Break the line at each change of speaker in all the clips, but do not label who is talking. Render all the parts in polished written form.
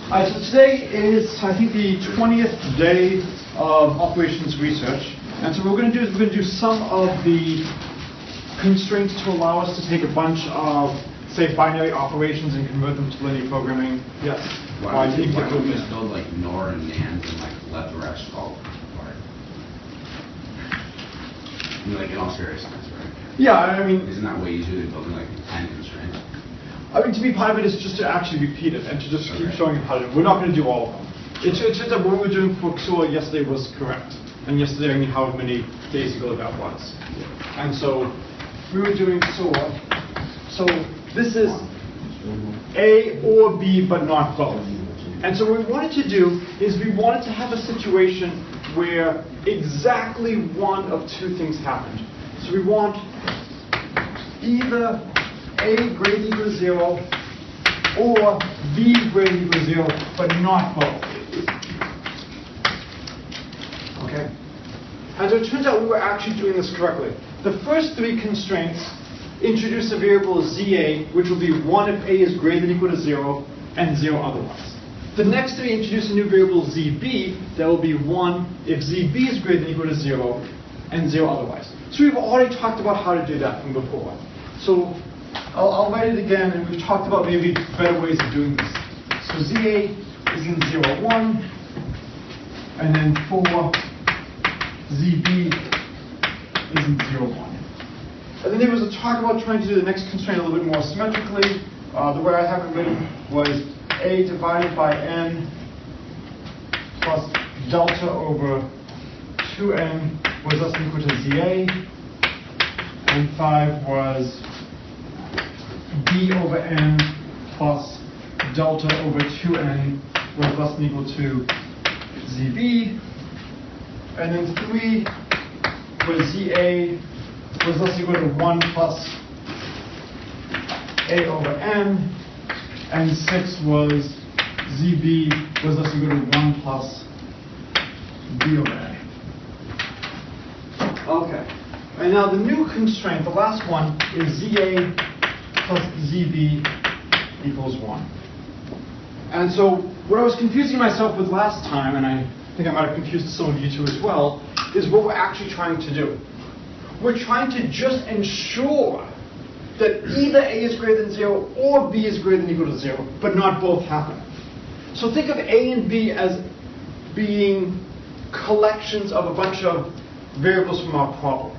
So today is, I think, the 20th day of operations research. And so what we're going to do some of the constraints to allow us to take a bunch of, say, binary operations and convert them to linear programming. Yes?
Why don't we just build like NOR and NAND and like let the rest fall apart? I mean, like in all seriousness, right?
Yeah, I mean...
Isn't that way easier than building like 10 constraints?
I mean, to be part of it is just to actually repeat it and to just keep showing you how to do it. We're not going to do all of them. It turns out what we were doing for XOR yesterday was correct. And yesterday, I mean, how many days ago that was. And so we were doing XOR. So this is A or B, but not both. And so what we wanted to do is we wanted to have a situation where exactly one of two things happened. So we want either A greater than equal to 0 or B greater than equal to 0, but not both. Okay? And so it turns out we were actually doing this correctly. The first three constraints introduce a variable ZA, which will be 1 if A is greater than equal to 0 and 0 otherwise. The next three introduce a new variable ZB that will be 1 if ZB is greater than equal to 0 and 0 otherwise. So we've already talked about how to do that from before. So I'll write it again, and we've talked about maybe better ways of doing this. So ZA is in 0, 1, and then 4, ZB is in 0, 1. And then there was a talk about trying to do the next constraint a little bit more symmetrically. The way I have it written was A divided by N plus delta over 2N was less than equal to ZA, and 5 was B over N plus delta over 2N was less than equal to ZB, and then 3 was ZA was less than equal to 1 plus A over N, and 6 was ZB was less than equal to 1 plus B over N. Okay, and now the new constraint, the last one, is ZA plus ZB equals 1. And so what I was confusing myself with last time, and I think I might have confused some of you too as well, is what we're actually trying to do. We're trying to just ensure that either A is greater than 0 or B is greater than equal to 0, but not both happen. So think of A and B as being collections of a bunch of variables from our problem.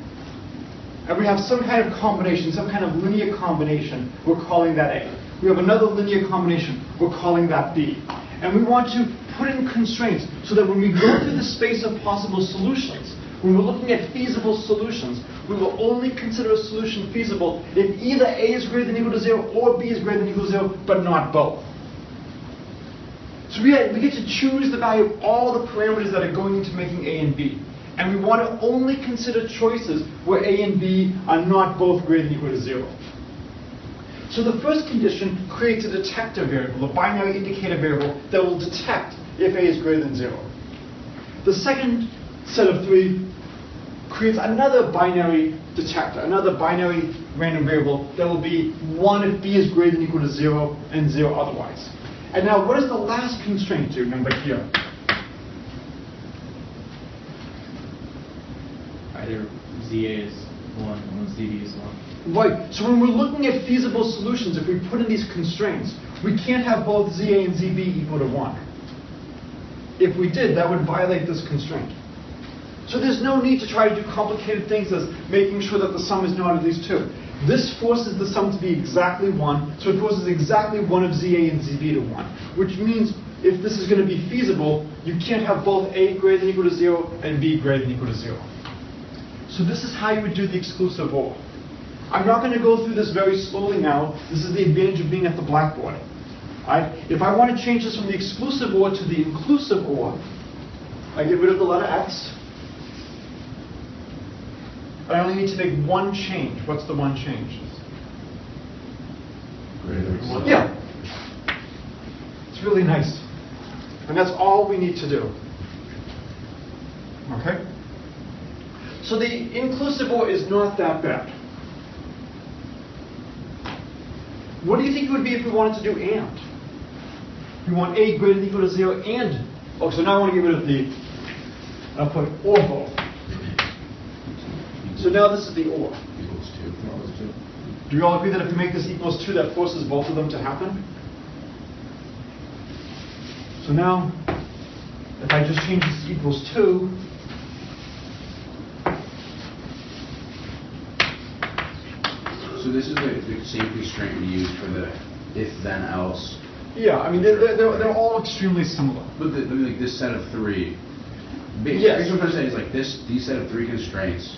And we have some kind of combination, some kind of linear combination, we're calling that A. We have another linear combination, we're calling that B. And we want to put in constraints so that when we go through the space of possible solutions, when we're looking at feasible solutions, we will only consider a solution feasible if either A is greater than equal to 0 or B is greater than equal to 0, but not both. So we get to choose the value of all the parameters that are going into making A and B. And we want to only consider choices where A and B are not both greater than equal to 0. So the first condition creates a detector variable, a binary indicator variable that will detect if A is greater than 0. The second set of three creates another binary detector, another binary random variable that will be 1 if B is greater than equal to 0 and 0 otherwise. And now what does the last constraint do, remember here?
Either ZA is 1 or ZB is 1.
Right. So when we're looking at feasible solutions, if we put in these constraints, we can't have both ZA and ZB equal to 1. If we did, that would violate this constraint. So there's no need to try to do complicated things as making sure that the sum is not of these two. This forces the sum to be exactly 1, so it forces exactly 1 of ZA and ZB to 1, which means if this is going to be feasible, you can't have both A greater than equal to 0 and B greater than equal to 0. So this is how you would do the exclusive OR. I'm not going to go through this very slowly now. This is the advantage of being at the blackboard. Right? If I want to change this from the exclusive OR to the inclusive OR, I get rid of the letter X. I only need to make one change. What's the one change? Yeah. It's really nice. And that's all we need to do. Okay? So the inclusive OR is not that bad. What do you think it would be if we wanted to do AND? We want a greater than or equal to 0 and, oh, so now I want to get rid of the, I'll put or both. So now this is the or.
Equals 2.
Do we all agree that if we make this equals 2, that forces both of them to happen? So now, if I just change this to equals 2,
So this is the same constraint we use for the if then else.
yeah, I mean, they're all extremely similar.
But like this set of 3.
Yes.
Basically what I'm saying is like these set of 3 constraints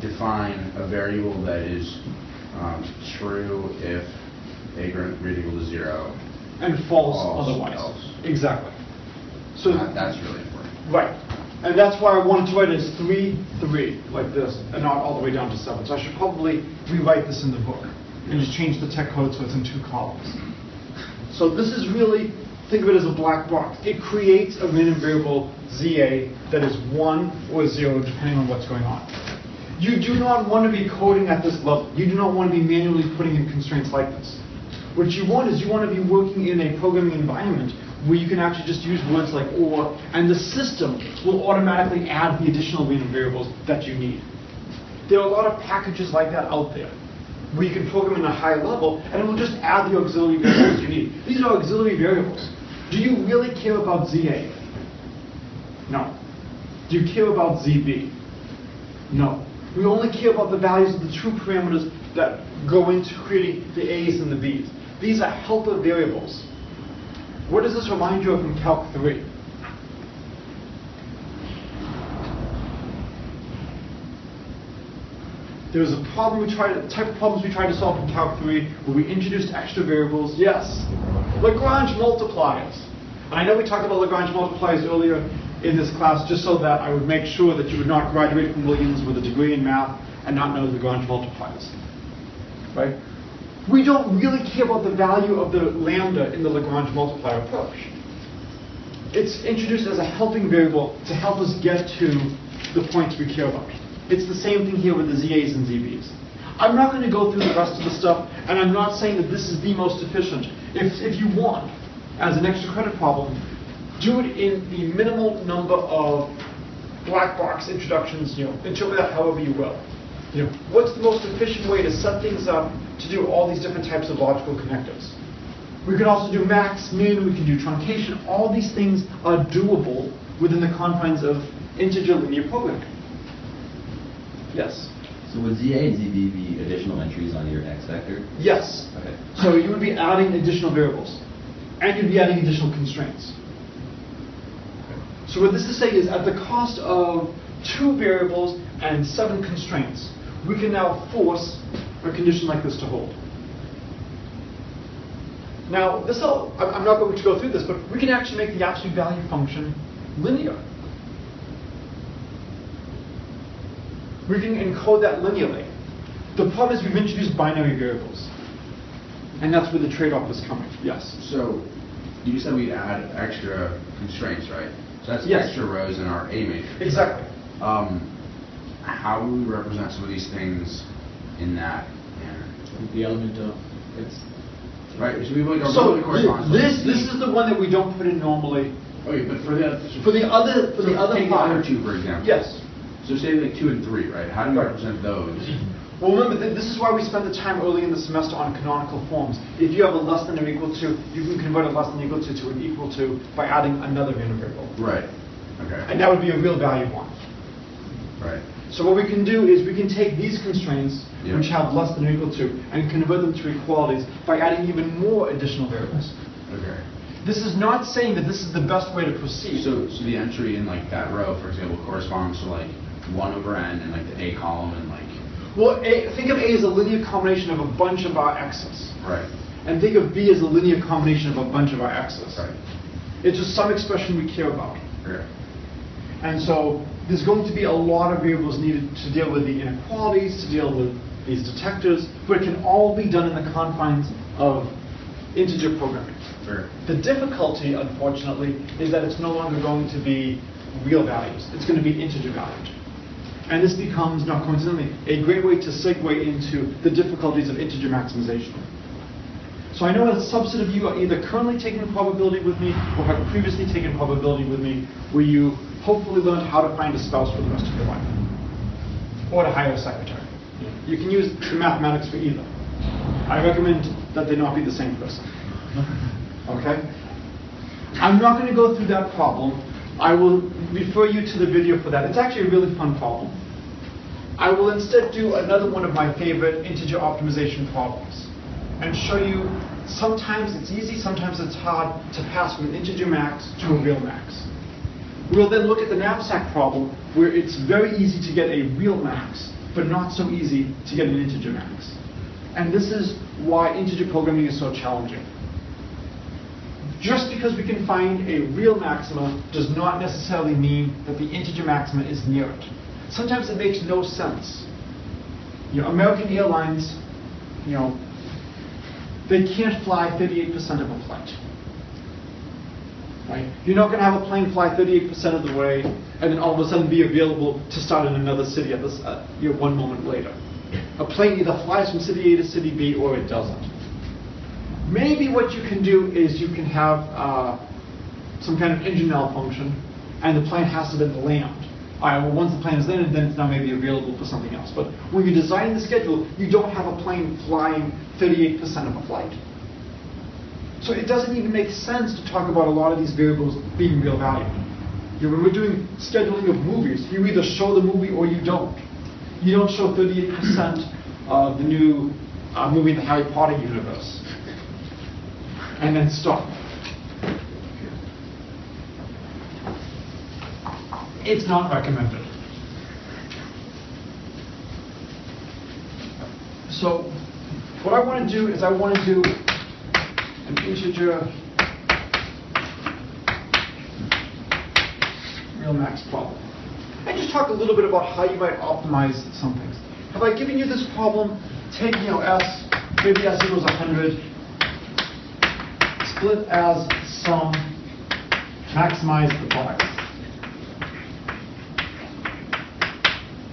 define a variable that is true if a greater than or equal to 0.
And false
False,
otherwise.
else.
Exactly. So
That's really important.
right. And that's why I wanted to write it as 3, 3, like this, and not all the way down to 7. So I should probably rewrite this in the book and just change the tech code so it's in 2 columns. So this is really, think of it as a black box. It creates a random variable ZA that is 1 or 0 depending on what's going on. You do not want to be coding at this level. You do not want to be manually putting in constraints like this. What you want is you want to be working in a programming environment where you can actually just use words like or, and the system will automatically add the additional random variables that you need. There are a lot of packages like that out there where you can program in a high level and it will just add the auxiliary variables you need. These are auxiliary variables. Do you really care about ZA? No. Do you care about ZB? No. We only care about the values of the true parameters that go into creating the A's and the B's. These are helper variables. What does this remind you of from Calc 3? There was a problem type of problems we tried to solve in Calc 3 where we introduced extra variables. Yes, Lagrange multipliers. And I know we talked about Lagrange multipliers earlier in this class just so that I would make sure that you would not graduate from Williams with a degree in math and not know Lagrange multipliers. Right? We don't really care about the value of the lambda in the Lagrange multiplier approach. It's introduced as a helping variable to help us get to the points we care about. It's the same thing here with the ZAs and ZBs. I'm not going to go through the rest of the stuff, and I'm not saying that this is the most efficient. If you want, as an extra credit problem, do it in the minimal number of black box introductions, interpret that however you will. What's the most efficient way to set things up to do all these different types of logical connectors? We can also do max, min, we can do truncation. All these things are doable within the confines of integer linear programming. Yes?
So would ZA and ZB be additional entries on your X vector?
Yes.
Okay.
So you would be adding additional variables. And you'd be adding additional constraints. So what this is saying is at the cost of 2 variables and 7 constraints, we can now force a condition like this to hold. Now, I'm not going to go through this, but we can actually make the absolute value function linear. We can encode that linearly. The problem is we've introduced binary variables. And that's where the trade-off is coming. Yes?
So you said we'd add extra constraints, right? So that's
Yes.
extra rows in our A matrix.
Exactly.
How do we represent some of these things in that manner?
The element of it's
Right, so we like our
So
corresponds.
this is the one that we don't put in normally.
Okay, but for the other
For the other
take the
five.
other 2 for example.
Yes.
So say like 2 and 3, right? How do we
Right.
represent those?
Well, remember, this is why we spend the time early in the semester on canonical forms. If you have a less than or equal to, you can convert a less than or equal to an equal to by adding another random variable.
Right. Okay.
And that would be a real value one.
Right.
So what we can do is we can take these constraints,
Yeah.
which have less than or equal to, and convert them to equalities by adding even more additional variables.
Okay.
This is not saying that this is the best way to proceed.
So the entry in like that row, for example, corresponds to like 1 over n and like the A column and like.
Well, think of A as a linear combination of a bunch of our x's.
Right.
And think of B as a linear combination of a bunch of our x's.
Right.
It's just some expression we care about.
Okay.
And so there's going to be a lot of variables needed to deal with the inequalities, to deal with these detectors, but it can all be done in the confines of integer programming.
Sure.
The difficulty, unfortunately, is that it's no longer going to be real values. It's going to be integer valued. And this becomes, not coincidentally, a great way to segue into the difficulties of integer maximization. So So I know a subset of you are either currently taking probability with me or have previously taken probability with me, where you hopefully learned how to find a spouse for the rest of your life, or to hire a secretary. You can use the mathematics for either. I recommend that they not be the same person. Okay? I'm not going to go through that problem. I will refer you to the video for that. It's actually a really fun problem. I will instead do another one of my favorite integer optimization problems and show you sometimes it's easy, sometimes it's hard to pass from an integer max to a real max. We'll then look at the knapsack problem where it's very easy to get a real max, but not so easy to get an integer max. And this is why integer programming is so challenging. Just because we can find a real maxima does not necessarily mean that the integer maxima is near it. Sometimes it makes no sense. American Airlines, they can't fly 38% of a flight. Right? You're not going to have a plane fly 38% of the way and then all of a sudden be available to start in another city at this, one moment later. A plane either flies from city A to city B or it doesn't. Maybe what you can do is you can have some kind of engine malfunction and the plane has to then land. All right, well, once the plane is landed, then it's now maybe available for something else. But when you're designing the schedule, you don't have a plane flying 38% of a flight. So it doesn't even make sense to talk about a lot of these variables being real value. When we're doing scheduling of movies, you either show the movie or you don't. You don't show 38% of the new movie in the Harry Potter universe and then stop. It's not recommended. So what I want to do is I want to do an integer real max problem. And just talk a little bit about how you might optimize some things. Have I given you this problem? Take S, maybe S equals 100, split as sum, maximize the product.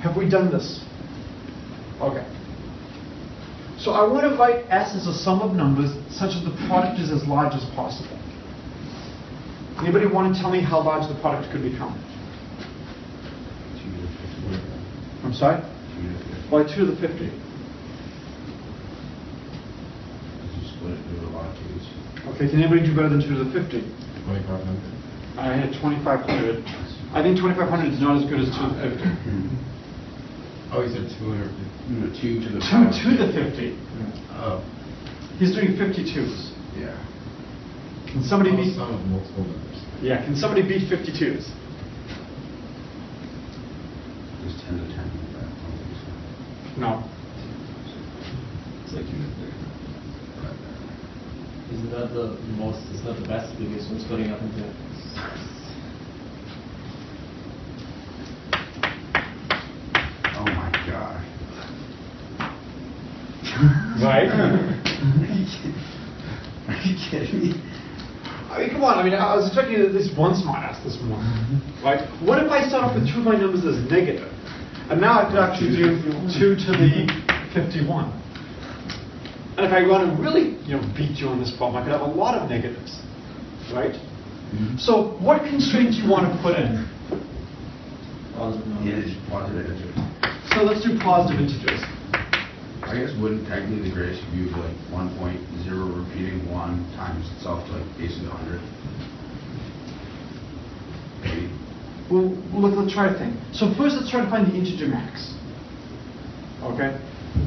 Have we done this? Okay. So I want to write S as a sum of numbers such that the product is as large as possible. Anybody want to tell me how large the product could become?
2 to the 50.
I'm sorry?
2 to the 50.
Why 2 to the 50?
You split it into a lot of 2's.
Okay, can anybody do better than 2 to the 50?
2,500.
I had 2,500. I think 2,500 is not as good as 2 to the 50.
Oh, he said 200. No, 2 to the
2 to the 50.
Oh.
He's doing 52s.
Yeah.
Can somebody beat?
Sum of multiple numbers.
Yeah, can somebody beat 52s?
There's 10 to 10 in that. I don't think so.
No.
It's like 2 to 30.
Right there.
Isn't that the most, is that the best because we're splitting up into
Oh my god.
Right?
Are you kidding me?
I mean, come on. I mean, I was expecting at least one smartass this morning. Right? What if I start off with two of my numbers as negative? And now I could actually do 2 to the 51. And if I want to really, beat you on this problem, I could have a lot of negatives. Right?
Mm-hmm.
So what constraint do you want to put in?
positive numbers.
Yeah, it's positive integer.
So let's do positive integers.
I guess wouldn't technically the greatest view of 1.0 repeating 1 times itself to base into 100? Maybe.
Well, let's try to think. So first, let's try to find the integer max. Okay?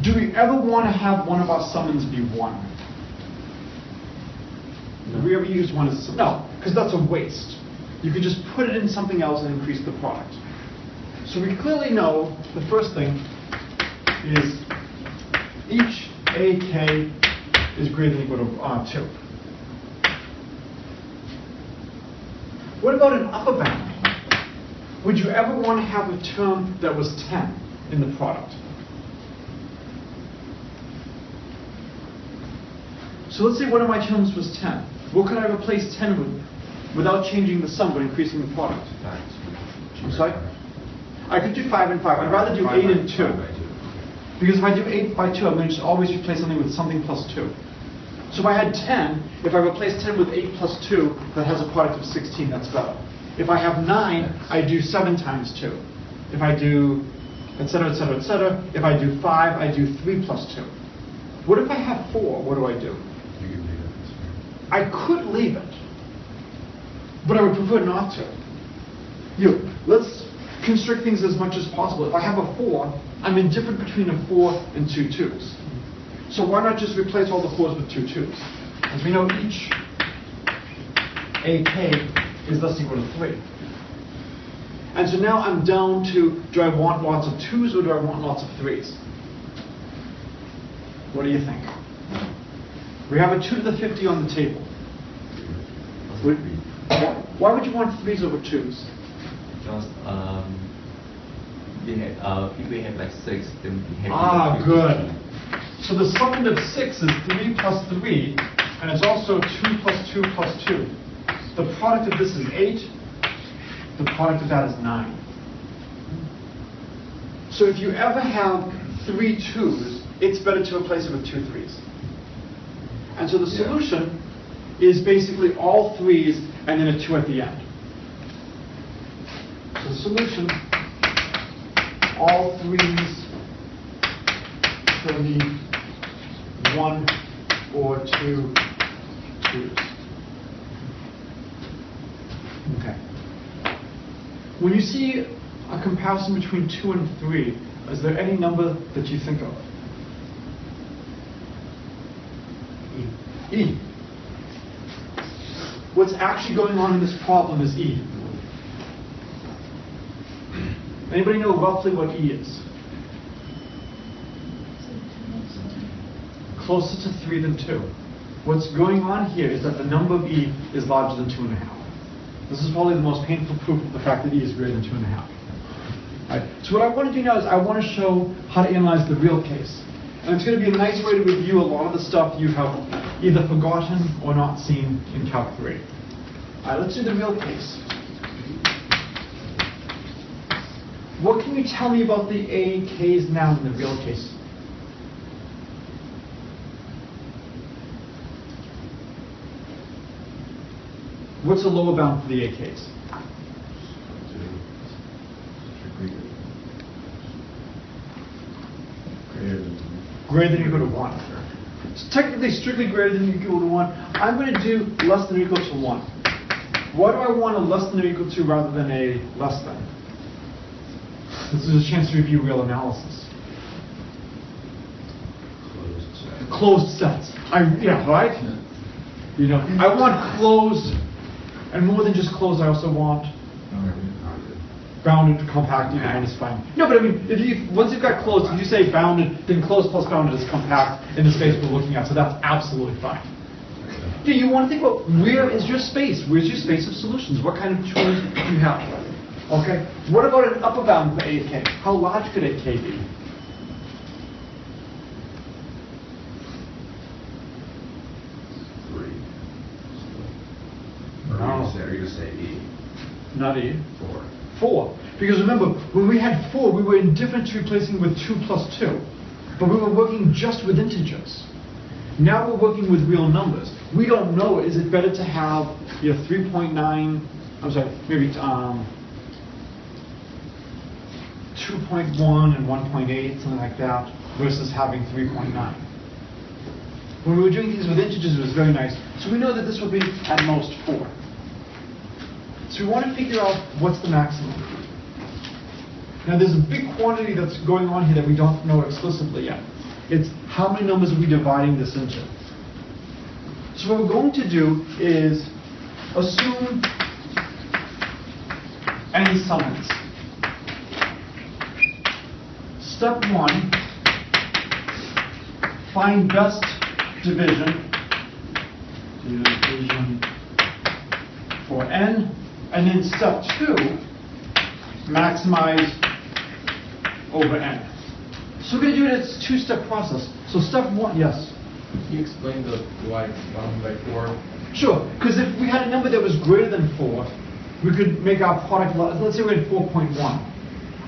Do we ever want to have one of our summons be 1?
No.
Do we ever use 1 as a sum? No, because that's a waste. You could just put it in something else and increase the product. So we clearly know the first thing is each AK is greater than or equal to 2. What about an upper bound? Would you ever want to have a term that was 10 in the product? So let's say one of my terms was 10. What could I replace 10 with without changing the sum but increasing the product? I'm sorry? I could do 5 and 5. I'd rather do 8 and 2. Because if I do 8 by 2, I'm going to just always replace something with something plus 2. So if I had 10, if I replace 10 with 8 plus 2, that has a product of 16, that's better. If I have 9, I do 7 times 2. If I do, et cetera, et cetera, et cetera. If I do 5, I do 3 plus 2. What if I have 4? What do I do?
You can leave it.
I could leave it, but I would prefer not to. Let's constrict things as much as possible. If I have a 4, I'm indifferent between a 4 and 2 2s. So why not just replace all the 4s with 2 2s? As we know, each AK is less than or equal to 3. And so now I'm down to, do I want lots of 2s or do I want lots of 3s? What do you think? We have a 2 to the 50 on the table. Why would you want 3s over 2s?
Because if we have like 6, then we have
Good. So the summand of 6 is 3 plus 3, and it's also 2 plus 2 plus 2. The product of this is 8. The product of that is 9. So if you ever have 3 2s, it's better to replace it with 2 3s. And so the solution is basically all 3s and then a 2 at the end. So the solution, all 3s for the 1 or 2 2s. Okay. When you see a comparison between 2 and 3, is there any number that you think of? E. What's actually going on in this problem is E. Anybody know roughly what E is? Closer to 3 than 2. What's going on here is that the number of E is larger than 2.5. This is probably the most painful proof of the fact that E is greater than 2.5. Right. So what I want to do now is I want to show how to analyze the real case. And it's going to be a nice way to review a lot of the stuff you have either forgotten or not seen in Calc 3. All right, let's do the real case. What can you tell me about the AKs now in the real case? What's the lower bound for the AKs? Greater than or equal to 1. It's technically strictly greater than or equal to 1. I'm going to do less than or equal to 1. Why do I want a less than or equal to rather than a less than? This is a chance to review real analysis. Closed sets. Right? You know, I want closed, and more than just closed, I also want bounded, compact, even is fine. No, but I mean, once you've got closed, if you say bounded, then closed plus bounded is compact in the space we're looking at, so that's absolutely fine. Do you want to think about where is your space? Where's your space of solutions? What kind of choice do you have? Okay. What about an upper bound for AK? How large could AK be?
Are you going to say E?
Not E.
4.
4. Because remember, when we had 4, we were indifferent to replacing with 2 plus 2. But we were working just with integers. Now we're working with real numbers. We don't know, is it better to have 3.9, I'm sorry, maybe 2.1 and 1.8, something like that, versus having 3.9. When we were doing things with integers, it was very nice. So we know that this will be at most 4. So we want to figure out what's the maximum. Now there's a big quantity that's going on here that we don't know explicitly yet. It's how many numbers are we dividing this into? So what we're going to do is assume any summands. Step 1, find best division for n, and then step 2, maximize over n. So we're going to do it as a 2-step process. So step 1, yes?
Can you explain the why 1 by 4?
Sure, because if we had a number that was greater than 4, we could make our product, let's say we had 4.1.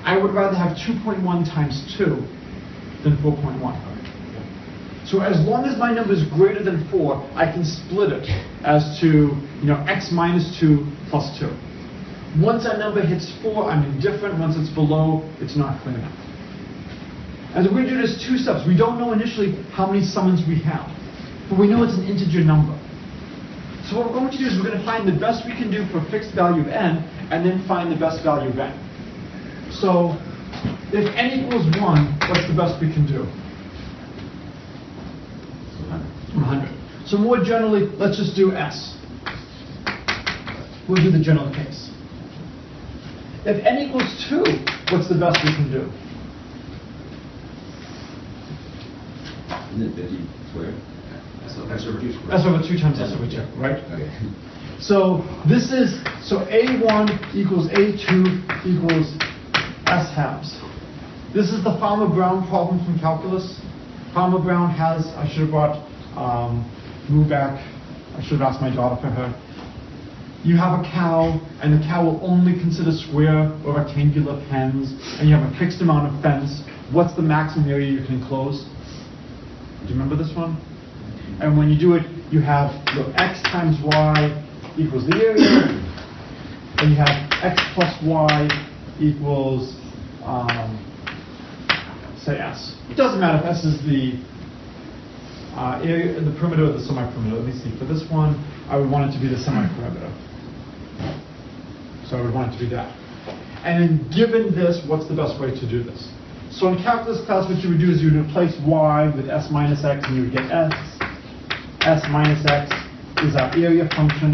I would rather have 2.1 times 2 than 4.1. So as long as my number is greater than 4, I can split it as to, x minus 2 plus 2. Once that number hits 4, I'm indifferent. Once it's below, it's not clear enough. And so we're going to do this 2 steps. We don't know initially how many summons we have, but we know it's an integer number. So what we're going to do is we're going to find the best we can do for a fixed value of n, and then find the best value of n. So if n equals 1, what's the best we can do? 100. So more generally, let's just do s. We'll do the general case. If n equals 2, what's the best we can do?
Isn't it 50 squared?
S over 2 squared.
S over 2 times s over 2, right?
Okay.
So this is, so a1 equals a2 equals s halves. This is the Farmer-Brown problem from calculus. Farmer-Brown has, I should have brought move back, I should have asked my daughter for her. You have a cow, and the cow will only consider square or rectangular pens, and you have a fixed amount of fence. What's the maximum area you can enclose? Do you remember this one? And when you do it, you have x times y equals the area, and you have x plus y equals, say s. It doesn't matter if s is the area, the perimeter or the semi-perimeter. Let me see. For this one, I would want it to be the semi-perimeter. So I would want it to be that. And then given this, what's the best way to do this? So in calculus class, what you would do is you would replace y with s minus x, and you would get s. S minus x is our area function.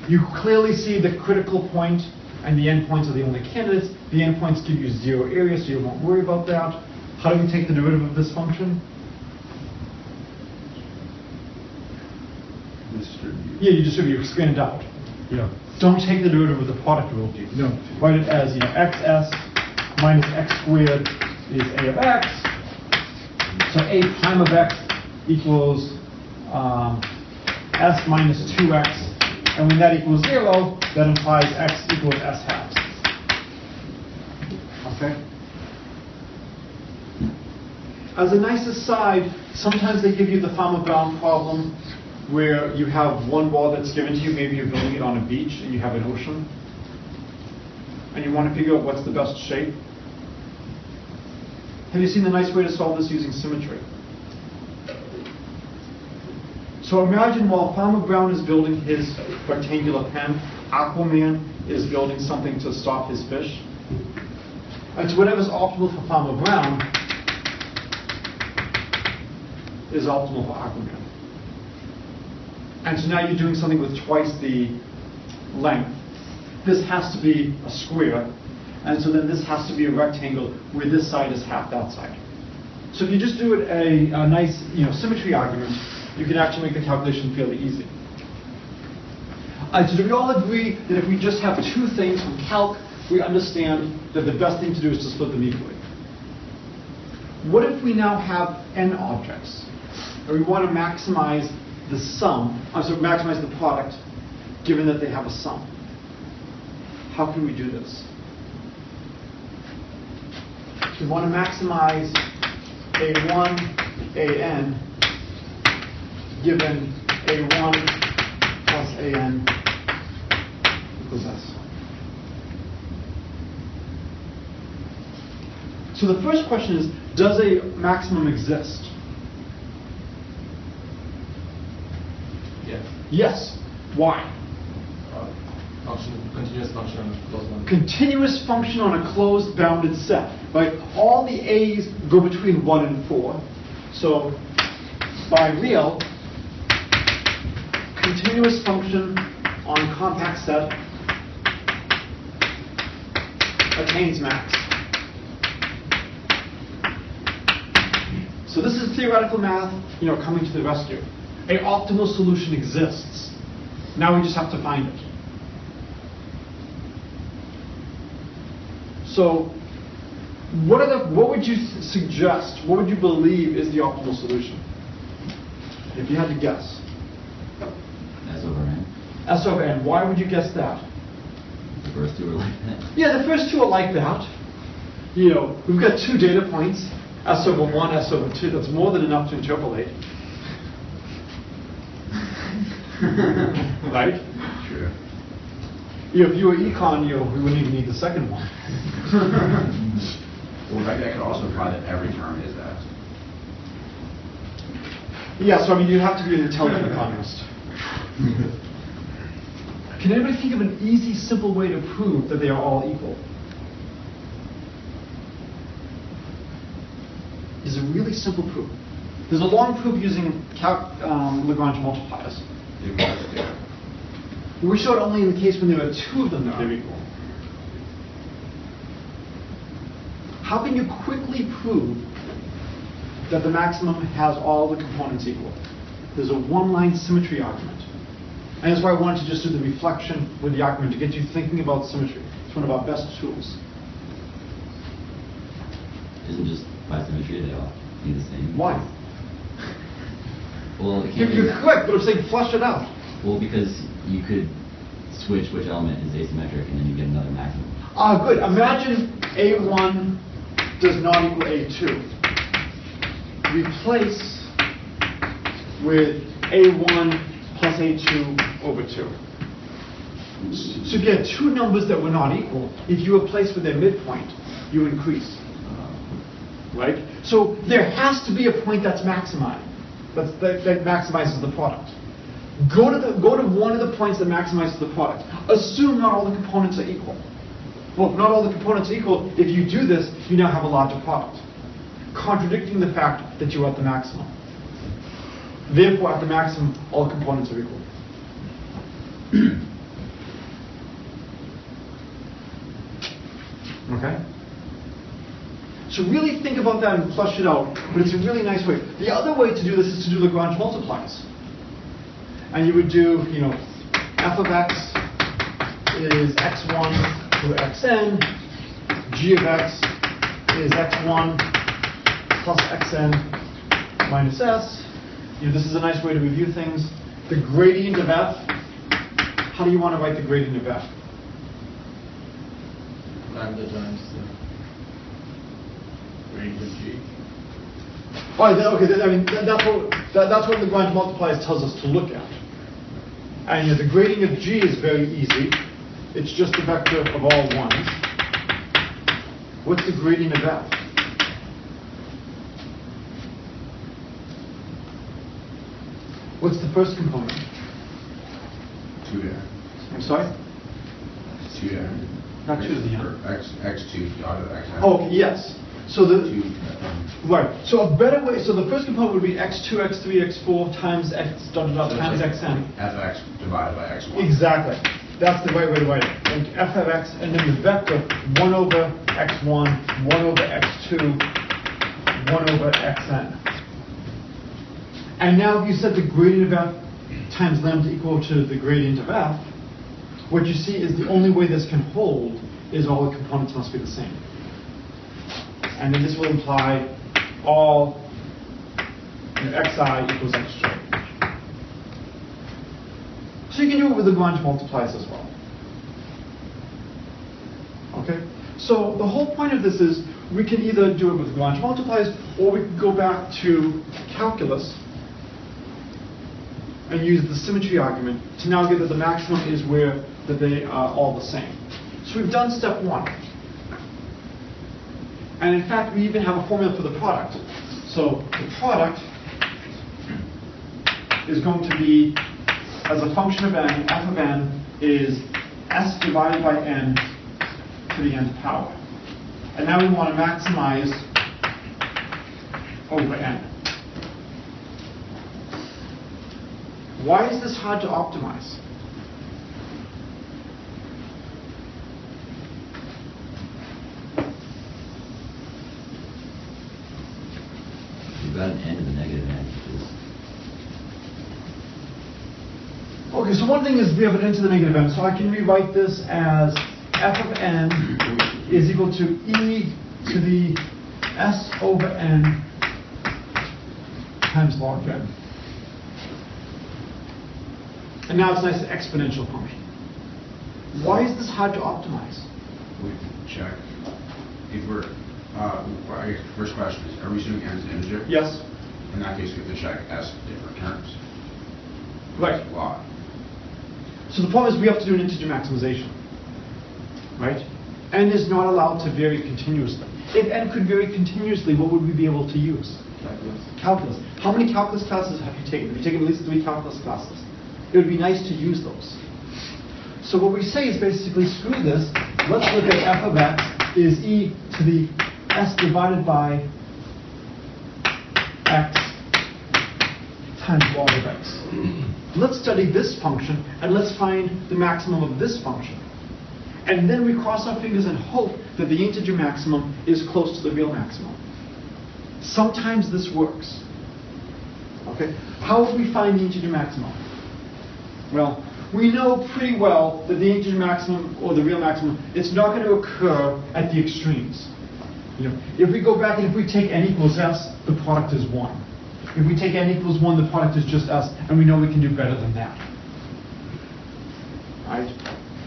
You clearly see the critical point, and the endpoints are the only candidates. The endpoints give you 0 area, so you won't worry about that. How do we take the derivative of this function?
Distribute.
Yeah, you distribute, you expand it out. Don't take the derivative of the product rule. Write it as xs minus x squared is a of x. So a prime of x equals s minus 2x, and when that equals 0, that implies x equals s halves. Okay? As a nice aside, sometimes they give you the Farmer-Brown problem where you have one ball that's given to you, maybe you're building it on a beach and you have an ocean, and you want to figure out what's the best shape. Have you seen the nice way to solve this using symmetry? So imagine while Farmer Brown is building his rectangular pen, Aquaman is building something to stop his fish. And so whatever's optimal for Farmer Brown is optimal for Aquaman. And so now you're doing something with twice the length. This has to be a square, and so then this has to be a rectangle where this side is half that side. So if you just do it a nice symmetry argument, you can actually make the calculation fairly easy. So do we all agree that if we just have two things from calc, we understand that the best thing to do is to split them equally? What if we now have n objects, and we want to maximize the sum, maximize the product, given that they have a sum? How can we do this? We want to maximize a1, an, given a1 plus an equals s. So the first question is, does a maximum exist?
Yes.
Yes. Why?
Continuous function on a closed bounded.
Continuous function on a closed bounded set. Right? All the a's go between 1 and 4. So by real, continuous function on a compact set attains max. So this is theoretical math, coming to the rescue. An optimal solution exists. Now we just have to find it. So what would you suggest, what would you believe is the optimal solution? If you had to guess.
S over n.
S over n. Why would you guess that?
The first two are like that.
Yeah, the first two are like that. We've got two data points. S over 1, S over 2, that's more than enough to interpolate. Right?
Sure.
If you were econ, we wouldn't even need the second one.
Well, that could also imply that every term is that.
Yeah, so I mean, you'd have to be an intelligent economist. Can anybody think of an easy, simple way to prove that they are all equal? There's a really simple proof. There's a long proof using Lagrange multipliers. We show it only in the case when there are two of them that they're equal. How can you quickly prove that the maximum has all the components equal? There's a one-line symmetry argument. And that's why I wanted to just do the reflection with the argument to get you thinking about symmetry. It's one of our best tools.
Isn't just by symmetry they all be the same?
Why?
Well, it can't
You're correct, but I'm saying flesh it out.
Well, because you could switch which element is asymmetric and then you get another maximum.
Good. Imagine A1 does not equal A2. Replace with A1 plus A2 over 2. So if you had two numbers that were not equal, if you replace with their midpoint, you increase. Right? So there has to be a point that's maximized. That maximizes the product. Go to one of the points that maximizes the product. Assume not all the components are equal. Well, if not all the components are equal, if you do this, you now have a larger product, contradicting the fact that you're at the maximum. Therefore, at the maximum, all components are equal. Okay? So really think about that and flesh it out, but it's a really nice way. The other way to do this is to do Lagrange multipliers. And you would do, f of x is x1 to xn, g of x is x1 plus xn minus s. This is a nice way to review things. The gradient of f, how do you want to write the gradient of f?
Lambda times the gradient of g.
Okay. That's what Lagrange multipliers tells us to look at. And the gradient of g is very easy. It's just the vector of all ones. What's the gradient of f? What's the first component?
2n.
I'm sorry?
2n.
Not 2 to the n.
X2 dot of xn.
Okay, yes. So right. So a better way. So the first component would be x2, x3, x4 times x dot dot dot times xn.
fx divided by x1.
Exactly. That's the right way to write it. Like f of x, and then the vector 1 over x1, 1 over x2, 1 over xn. And now if you set the gradient of f times lambda equal to the gradient of f, what you see is the only way this can hold is all the components must be the same. And then this will imply all xi equals xj. So you can do it with Lagrange multipliers as well. Okay? So the whole point of this is we can either do it with Lagrange multipliers or we can go back to calculus and use the symmetry argument to now get that the maximum is where that they are all the same. So we've done step one. And in fact, we even have a formula for the product. So the product is going to be, as a function of n, f of n is s divided by n to the nth power. And now we want to maximize over n. Why is this hard to optimize?
You've got an n to the negative n, which is...
Okay, so one thing is we have an n to the negative n, so I can rewrite this as f of n is equal to e to the s over n times log n. And now it's a nice exponential function. Why is this hard to optimize?
We can check if we're I guess first question is, are we assuming n is an integer?
Yes.
In that case, we have to check s different terms.
Right.
Why?
So the problem is we have to do an integer maximization, right? N is not allowed to vary continuously. If n could vary continuously, what would we be able to use?
Calculus.
Calculus. How many calculus classes have you taken? Have you taken at least 3 calculus classes? It would be nice to use those. So what we say is basically, screw this. Let's look at f of x is e to the s divided by x times log of x. Let's study this function, and let's find the maximum of this function. And then we cross our fingers and hope that the integer maximum is close to the real maximum. Sometimes this works. Okay? How would we find the integer maximum? Well, we know pretty well that the integer maximum, or the real maximum, it's not going to occur at the extremes. You know, if we go back and if we take n equals s, the product is 1. If we take n equals 1, the product is just s, and we know we can do better than that. Right?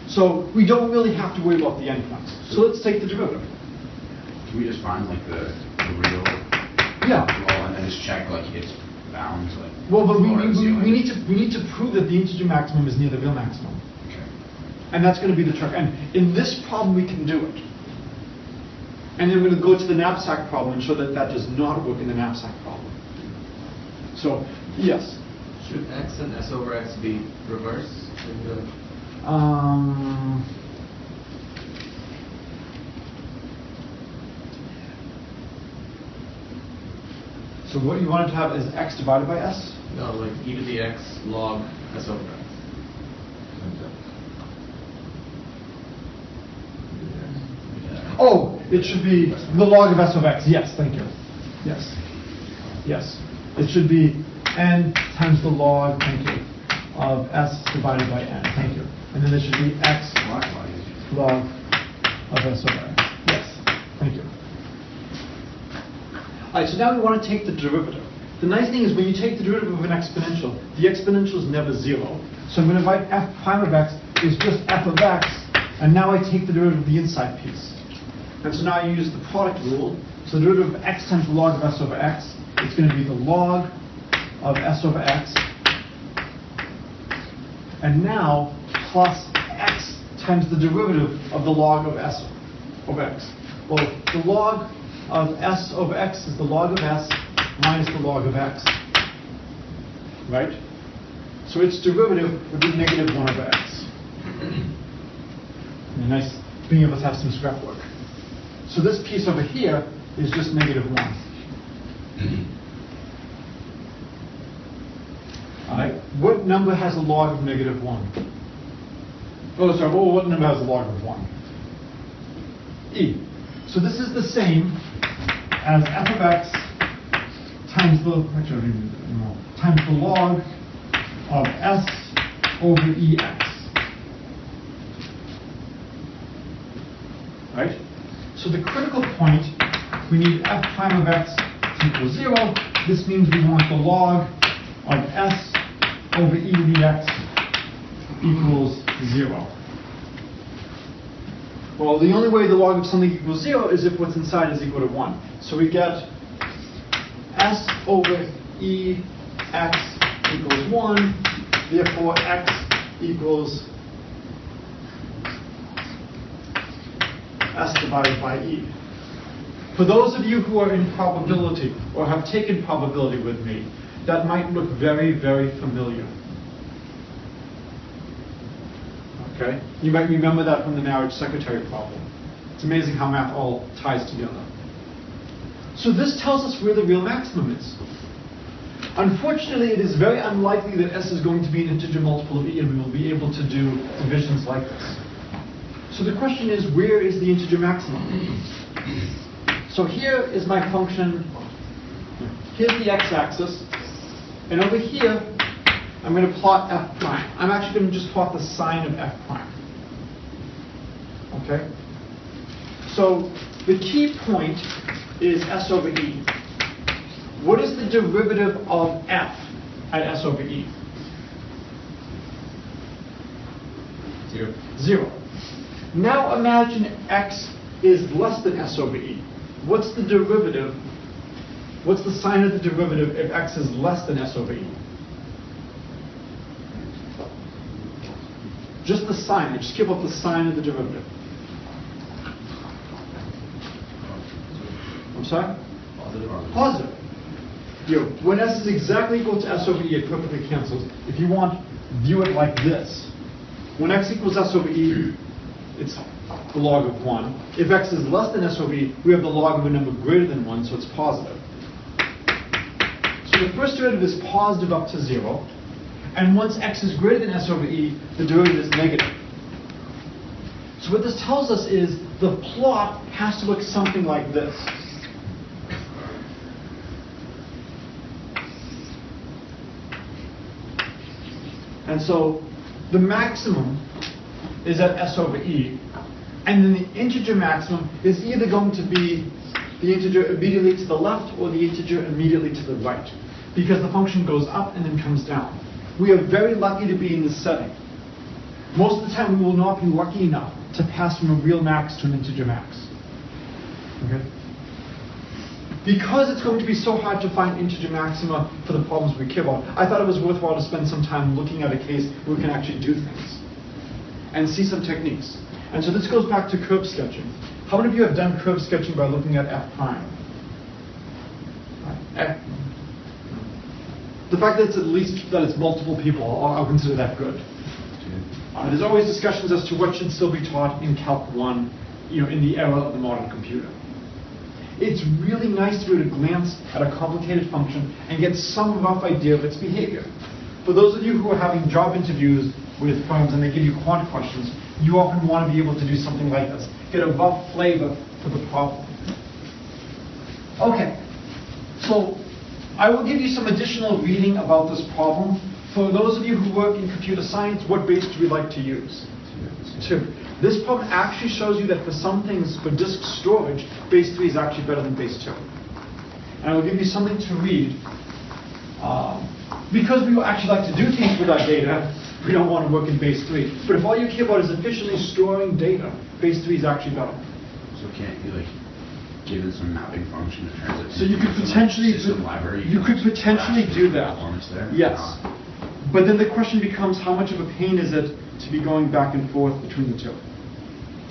So we don't really have to worry about the endpoints. So let's take the derivative.
Can we just find like the real
Yeah.
law and then just check like its bounds? Like,
Well, but we
floor and ceiling?
need to prove that the integer maximum is near the real maximum.
Okay.
And that's going to be the trick. And in this problem, we can do it. And then we're going to go to the knapsack problem and show that that does not work in the knapsack problem. So, yes.
Should x and s over x be reversed?
So what you wanted to have is x divided by s?
No, like e to the x log s over x.
Oh, it should be the log of s of x. Yes, thank you. Yes. Yes. It should be n times the log, thank you, of s divided by n. Thank you. And then it should be x log of s over x. Yes. Thank you. All right, so now we want to take the derivative. The nice thing is when you take the derivative of an exponential, the exponential is never 0. So I'm going to write f prime of x is just f of x, and now I take the derivative of the inside piece. And so now I use the product rule. So the derivative of x times the log of s over x, it's going to be the log of s over x, and now plus x times the derivative of the log of s over x. Well, the log of s over x is the log of s minus the log of x, right? So its derivative would be negative 1 over x. And nice being able to have some scrap work. So this piece over here is just negative 1. All right. What number has a log of negative 1? Oh, sorry. Well, what number has a log of 1? E. So this is the same as f of x times the times the log of s over ex. Right? So the critical point, we need f prime of x to equal 0. This means we want the log of s over e to the x equals 0. Well, the only way the log of something equals 0 is if what's inside is equal to 1. So we get s over e x equals 1. Therefore, x equals s divided by e. For those of you who are in probability or have taken probability with me, that might look very, very familiar. Okay? You might remember that from the marriage secretary problem. It's amazing how math all ties together. So this tells us where the real maximum is. Unfortunately, it is very unlikely that s is going to be an integer multiple of e and we will be able to do divisions like this. So the question is, where is the integer maximum? So here is my function. Here's the x-axis. And over here, I'm going to plot f prime. I'm actually going to just plot the sign of f prime. Okay? So the key point is s over e. What is the derivative of f at s over e?
0.
0. Now imagine x is less than s over e. what's the derivative, what's the sign of the derivative if x is less than s over e? Just the sign, just give up the sign of the derivative. I'm sorry?
Positive.
Positive. When s is exactly equal to s over e, it perfectly cancels. If you want, view it like this. When x equals s over e, it's the log of 1. If x is less than s over e, we have the log of a number greater than 1, so it's positive. So the first derivative is positive up to 0. And once x is greater than s over e, the derivative is negative. So what this tells us is the plot has to look something like this. And so the maximum is at s over e, and then the integer maximum is either going to be the integer immediately to the left or the integer immediately to the right, because the function goes up and then comes down. We are very lucky to be in this setting. Most of the time we will not be lucky enough to pass from a real max to an integer max. Okay? Because it's going to be so hard to find integer maxima for the problems we care about, I thought it was worthwhile to spend some time looking at a case where we can actually do things and see some techniques. And so this goes back to curve sketching. How many of you have done curve sketching by looking at f prime? The fact that it's at least that it's multiple people, I'll consider that good. There's always discussions as to what should still be taught in Calc 1, in the era of the modern computer. It's really nice to be able to glance at a complicated function and get some rough idea of its behavior. For those of you who are having job interviews with firms and they give you quant questions, you often want to be able to do something like this. Get a rough flavor for the problem. Okay, so I will give you some additional reading about this problem. For those of you who work in computer science, what base do we like to use? 2. This problem actually shows you that for some things, for disk storage, base 3 is actually better than base 2. And I will give you something to read. Because we actually like to do things with our data, we don't want to work in base 3. But if all you care about is efficiently storing data, base 3 is actually better.
So can't you give it some mapping function to transit?
So you could potentially
system library.
You could potentially do that.
Performance there?
Yes. But then the question becomes, how much of a pain is it to be going back and forth between the two?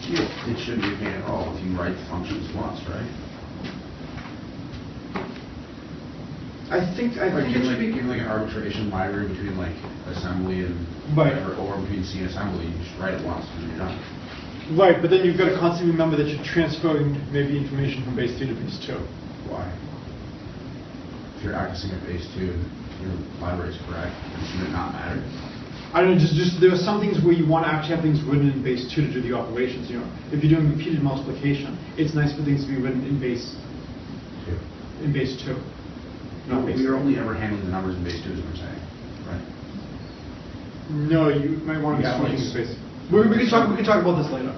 It shouldn't be a pain at all if you write the functions once, right?
I think it should be.
Give like an arbitration library between assembly and
Right.
whatever, or between C and assembly. You just write it once and you're done.
Right, but then you've got to constantly remember that you're transferring maybe information from base 3 to base 2.
Why? If you're accessing at base 2 and your library is correct, then should it not matter?
I don't know, just there are some things where you want to actually have things written in base 2 to do the operations. If you're doing repeated multiplication, it's nice for things to be written in base
2.
In base 2.
No,
Not base
we are
3.
only ever handling the numbers in base 2 is what I'm saying, right?
No, you might want to be switching to base. We can talk about this later,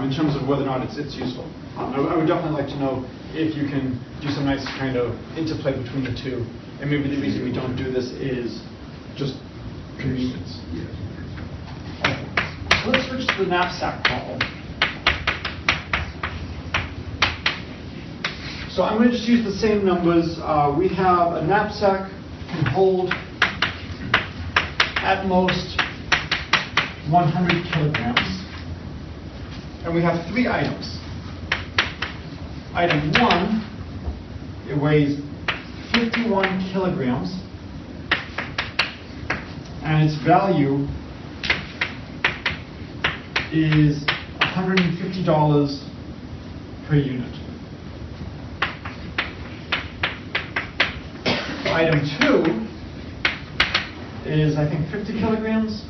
in terms of whether or not it's useful. I would definitely like to know if you can do some nice kind of interplay between the two. And maybe the reason we don't do this is just convenience.
Yes.
Okay. So let's switch to the knapsack problem. So I'm going to just use the same numbers. We have a knapsack can hold at most 100 kilograms. And we have 3 items. Item 1, it weighs 51 kilograms. And its value is $150 per unit. Item 2 is, I think, 50 kilograms.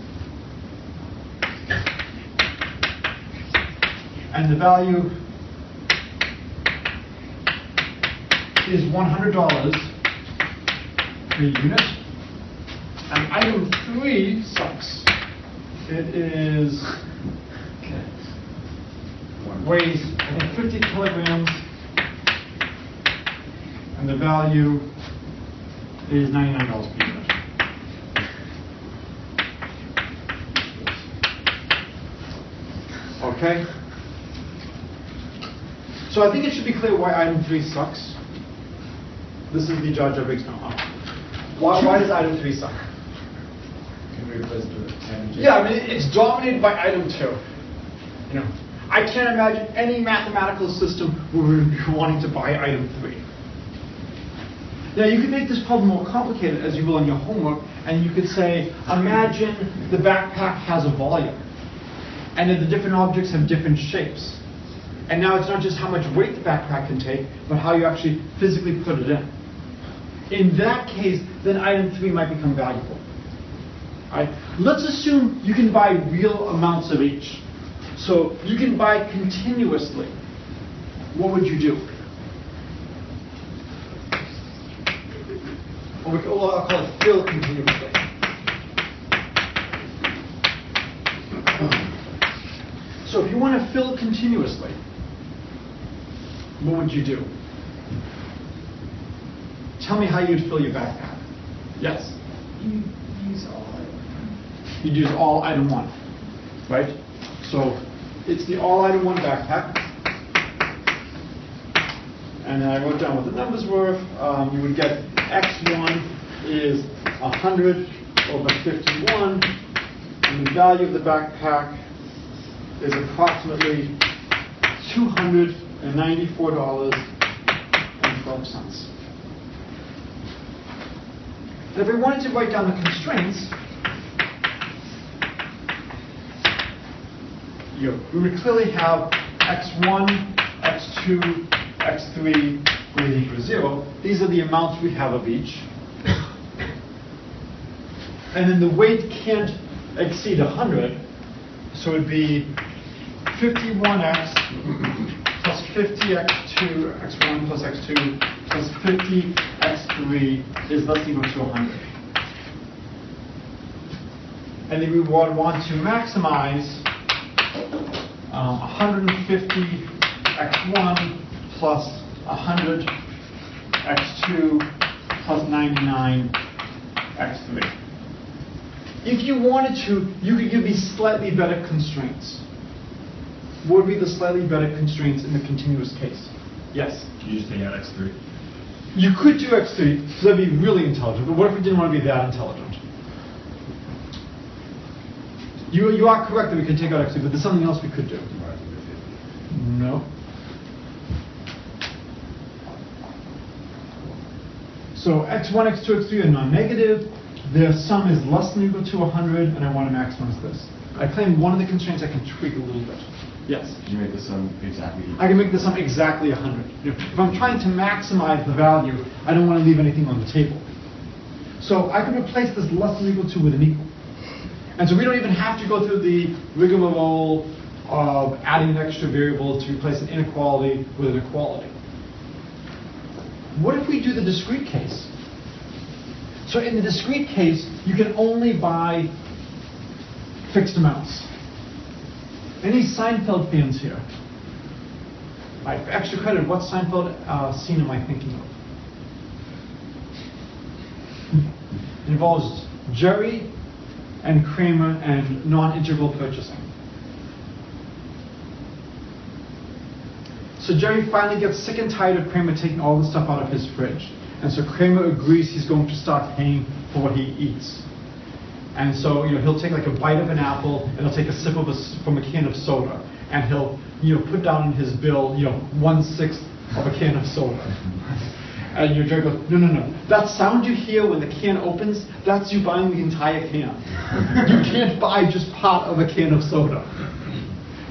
And the value is $100 per unit. And item 3 sucks. It is, weighs, I think, 50 kilograms. And the value is $99 per unit. Okay? So I think it should be clear why item 3 sucks. This is the Jar Jar Binks now. Why does item 3 suck?
Can we replace it with item 2?
Yeah, I mean, it's dominated by item 2. You know, I can't imagine any mathematical system where we would be wanting to buy item 3. Now, you could make this problem more complicated, as you will in your homework, and you could say, imagine the backpack has a volume, and then the different objects have different shapes. And now it's not just how much weight the backpack can take, but how you actually physically put it in. In that case, then item 3 might become valuable. All right? Let's assume you can buy real amounts of each. So you can buy continuously. What would you do? Or I'll call it fill continuously. So if you want to fill continuously, what would you do? Tell me how you'd fill your backpack. Yes?
You use all item.
You'd use all item 1, right? So it's the all item 1 backpack. And then I wrote down what the numbers were. You would get x1 is 100 over 51, and the value of the backpack is approximately $294.12. And if we wanted to write down the constraints, we would clearly have x1, x2, x3 greater than or equal to 0. These are the amounts we have of each. And then the weight can't exceed 100, so it would be 51x plus 50x2, x1 plus x2 plus 50x3 is less than or equal to 100. And then we would want to maximize 150 x1 plus 100 x2 plus 99 x3. If you wanted to, you could give me slightly better constraints. What would be the slightly better constraints in the continuous case? Yes?
You just take out x3.
You could do x3, so that'd be really intelligent, but what if we didn't want to be that intelligent? You are correct that we could take out x3, but there's something else we could do. No. So x1, x2, x3 are non-negative. Their sum is less than or equal to 100, and I want to maximize this. I claim one of the constraints I can tweak a little bit. Yes?
Can you make the sum exactly?
I can make the sum exactly 100. If I'm trying to maximize the value, I don't want to leave anything on the table. So I can replace this less than or equal to with an equal. And so we don't even have to go through the rigmarole of adding an extra variable to replace an inequality with an equality. What if we do the discrete case? So in the discrete case, you can only buy fixed amounts. Any Seinfeld fans here? Right, for extra credit, what Seinfeld scene am I thinking of? It involves Jerry and Kramer and non-integral purchasing. So Jerry finally gets sick and tired of Kramer taking all the stuff out of his fridge. And so Kramer agrees he's going to start paying for what he eats. And so he'll take like a bite of an apple, and he'll take a sip from a can of soda, and he'll put down in his bill 1/6 of a can of soda. And your Jerry goes, no. That sound you hear when the can opens, that's you buying the entire can. You can't buy just part of a can of soda.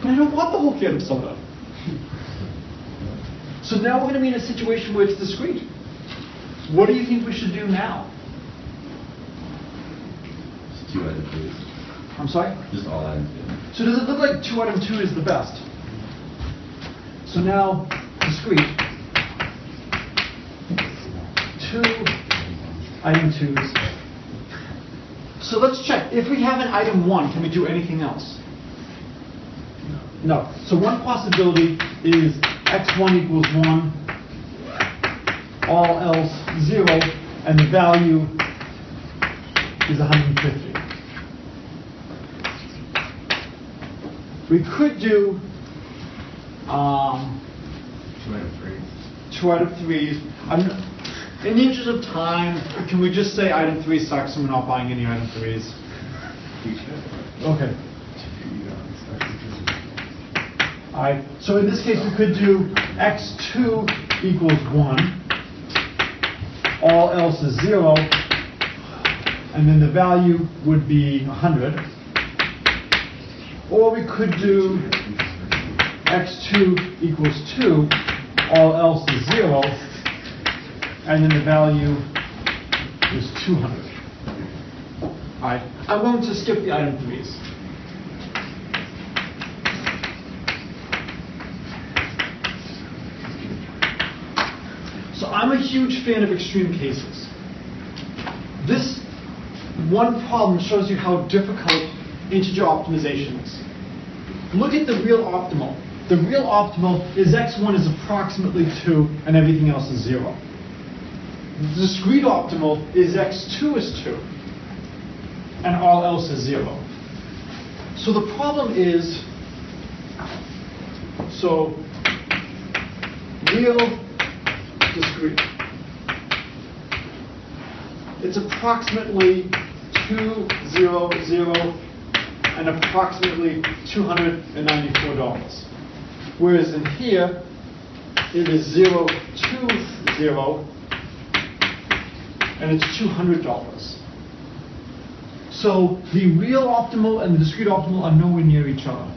But I don't want the whole can of soda. So now we're going to be in a situation where it's discrete. What do you think we should do now?
Just 2 item 2.
I'm sorry?
Just all items 2.
So does it look like 2 item 2 is the best? So now, discrete. 2 item 2s. So let's check. If we have an item 1, can we do anything else? No. So one possibility is x1 equals 1, all else 0, and the value is 150. We could do
2 out of 3.
2 out of 3s. In the interest of time, can we just say item 3 sucks and we're not buying any item 3s? Okay. Alright, so in this case we could do x2 equals 1, all else is 0, and then the value would be 100. Or we could do x2 equals 2, all else is 0, and then the value is 200. Alright, I'm going to skip the item 3s. So I'm a huge fan of extreme cases. This one problem shows you how difficult integer optimization is. Look at the real optimal. The real optimal is x1 is approximately 2 and everything else is 0. The discrete optimal is x2 is 2 and all else is 0. So the problem is, so real discrete. It's approximately 2, 0, 0, and approximately $294. Whereas in here, it is 0, 2, 0, and it's $200. So the real optimal and the discrete optimal are nowhere near each other.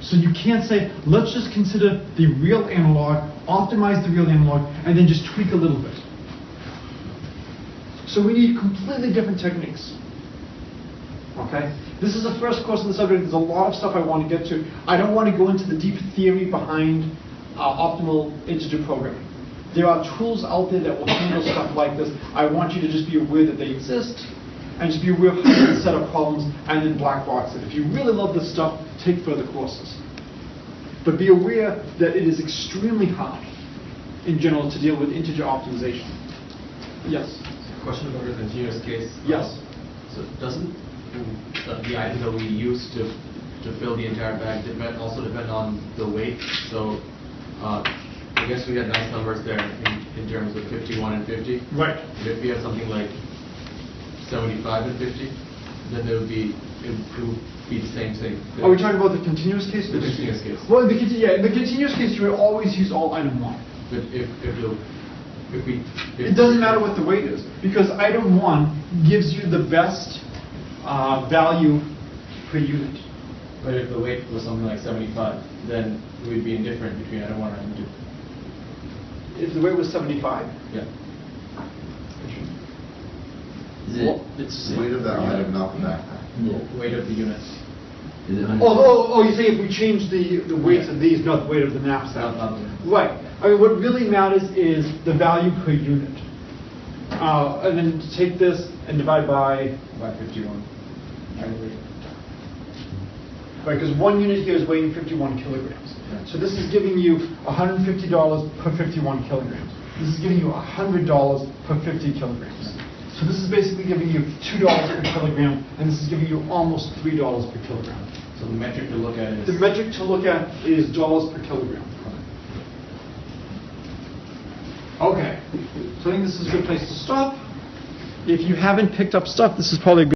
So you can't say, let's just consider the real analog, optimize the real analog, and then just tweak a little bit. So we need completely different techniques. Okay? This is the first course on the subject. There's a lot of stuff I want to get to. I don't want to go into the deep theory behind optimal integer programming. There are tools out there that will handle stuff like this. I want you to just be aware that they exist, and just be aware of how to set up problems and then black box it. If you really love this stuff, take further courses. But be aware that it is extremely hard in general to deal with integer optimization. Yes?
Question about the continuous case.
Yes.
So doesn't the item that we use to fill the entire bag also depend on the weight? So I guess we had nice numbers there in terms of 51 and 50.
Right.
But if we had something like 75 and 50, then it would be the same thing.
Are we talking about the continuous case?
The continuous case.
Well, in the continuous case, you will always use all item 1.
But if
It doesn't matter what the weight is, because item 1 gives you the best value per unit.
But if the weight was something like 75, then we'd be indifferent between item 1 and item 2.
If the weight was 75?
Yeah.
Is it?
It's
Weight of that item, not the backpack.
weight of the units.
Is it 100?
Oh, you say if we change the weights of these, not the weight of the knapsack.
Not the
Right. I mean, what really matters is the value per unit. And then take this and divide by
51. I agree.
right, because 1 unit here is weighing 51 kilograms.
Yeah.
So this is giving you $150 per 51 kilograms. This is giving you $100 per 50 kilograms. So this is basically giving you $2 per kilogram, and this is giving you almost $3 per kilogram.
So the metric to look at is...
The metric to look at is dollars per kilogram. Okay, so I think this is a good place to stop. If you haven't picked up stuff, this is probably a good